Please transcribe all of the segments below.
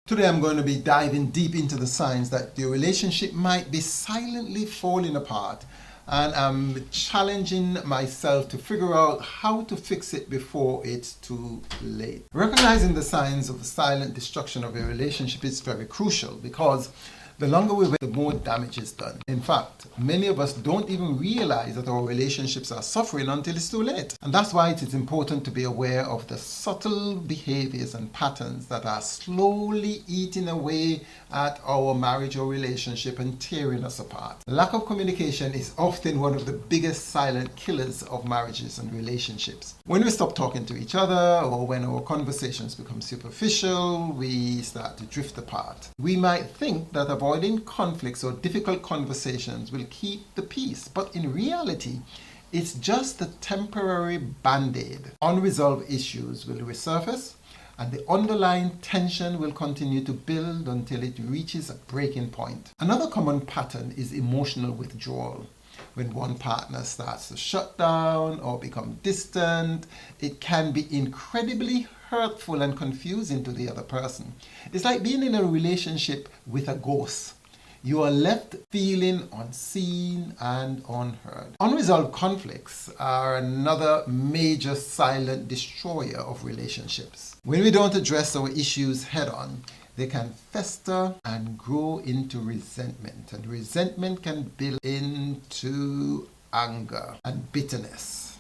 Today I'm going to be diving deep into the signs that your relationship might be silently falling apart, and I'm challenging myself to figure out how to fix it before it's too late. Recognizing the signs of the silent destruction of a relationship is very crucial because the longer we wait, the more damage is done. In fact, many of us don't even realize that our relationships are suffering until it's too late. And that's why it is important to be aware of the subtle behaviors and patterns that are slowly eating away at our marriage or relationship and tearing us apart. Lack of communication is often one of the biggest silent killers of marriages and relationships. When we stop talking to each other, or when our conversations become superficial, we start to drift apart. We might think that avoiding conflicts or difficult conversations will keep the peace, but in reality, it's just a temporary band-aid. Unresolved issues will resurface, and the underlying tension will continue to build until it reaches a breaking point. Another common pattern is emotional withdrawal. When one partner starts to shut down or become distant, it can be incredibly hurtful and confusing to the other person. It's like being in a relationship with a ghost. You are left feeling unseen and unheard. Unresolved conflicts are another major silent destroyer of relationships. When we don't address our issues head on, they can fester and grow into resentment, and resentment can build into anger and bitterness.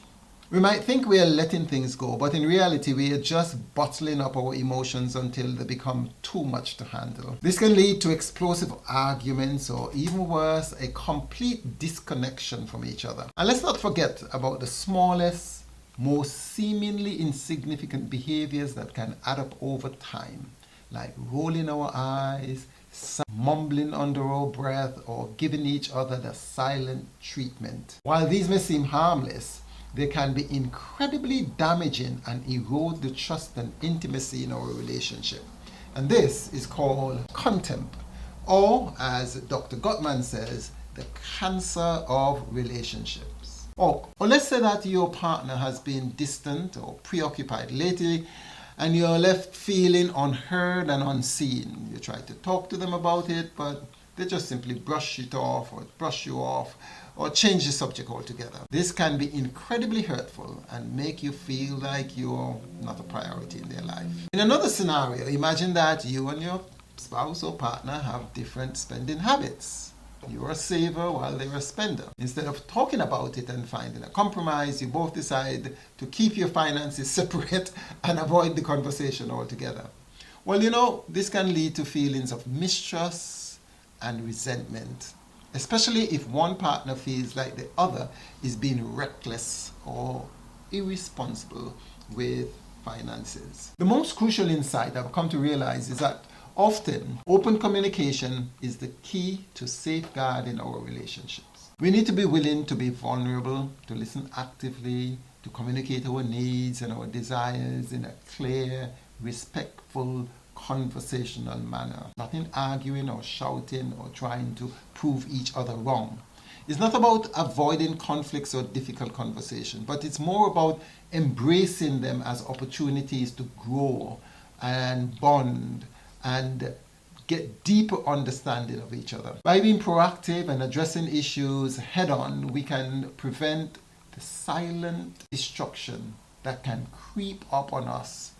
We might think we are letting things go, but in reality, we are just bottling up our emotions until they become too much to handle. This can lead to explosive arguments, or even worse, a complete disconnection from each other. And let's not forget about the smallest, most seemingly insignificant behaviors that can add up over time, like rolling our eyes, mumbling under our breath, or giving each other the silent treatment. While these may seem harmless, they can be incredibly damaging and erode the trust and intimacy in our relationship. And this is called contempt, or as Dr. Gottman says, the cancer of relationships. Or let's say that your partner has been distant or preoccupied lately, and you're left feeling unheard and unseen. You try to talk to them about it, but they just simply brush it off, or brush you off, or change the subject altogether. This can be incredibly hurtful and make you feel like you're not a priority in their life. In another scenario, imagine that you and your spouse or partner have different spending habits. You're a saver while they're a spender. Instead of talking about it and finding a compromise, you both decide to keep your finances separate and avoid the conversation altogether. Well, this can lead to feelings of mistrust and resentment, especially if one partner feels like the other is being reckless or irresponsible with finances. The most crucial insight I've come to realize is that often open communication is the key to safeguarding our relationships. We need to be willing to be vulnerable, to listen actively, to communicate our needs and our desires in a clear, respectful, conversational manner, not in arguing or shouting or trying to prove each other wrong. It's not about avoiding conflicts or difficult conversation, but it's more about embracing them as opportunities to grow and bond and get deeper understanding of each other. By being proactive and addressing issues head on, we can prevent the silent destruction that can creep up on us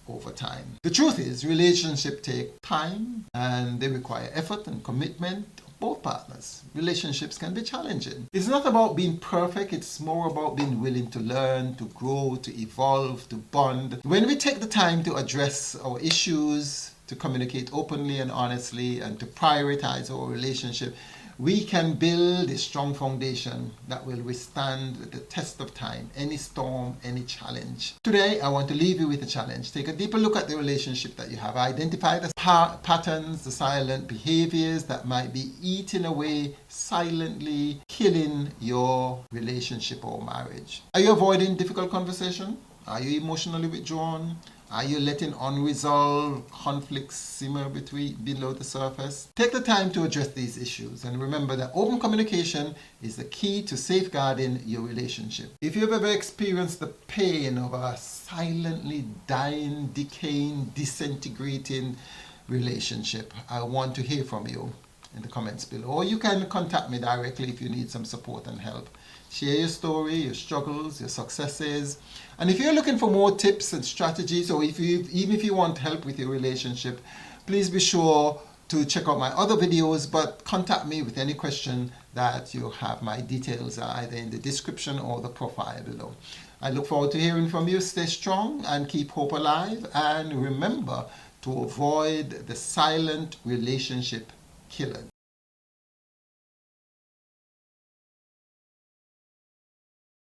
over time. The truth is, relationships take time and they require effort and commitment of both partners. Relationships can be challenging. It's not about being perfect, it's more about being willing to learn, to grow, to evolve, to bond. When we take the time to address our issues, to communicate openly and honestly, and to prioritize our relationship, we can build a strong foundation that will withstand the test of time, any storm, any challenge. Today, I want to leave you with a challenge. Take a deeper look at the relationship that you have. Identify the patterns, the silent behaviors that might be eating away, silently killing your relationship or marriage. Are you avoiding difficult conversation? Are you emotionally withdrawn? Are you letting unresolved conflicts simmer below the surface? Take the time to address these issues, and remember that open communication is the key to safeguarding your relationship. If you've ever experienced the pain of a silently dying, decaying, disintegrating relationship. I want to hear from you in the comments below. Or you can contact me directly if you need some support and help. Share your story, your struggles, your successes. And if you're looking for more tips and strategies, or even if you want help with your relationship, please be sure to check out my other videos, but contact me with any question that you have. My details are either in the description or the profile below. I look forward to hearing from you. Stay strong and keep hope alive. And remember to avoid the silent relationship killers.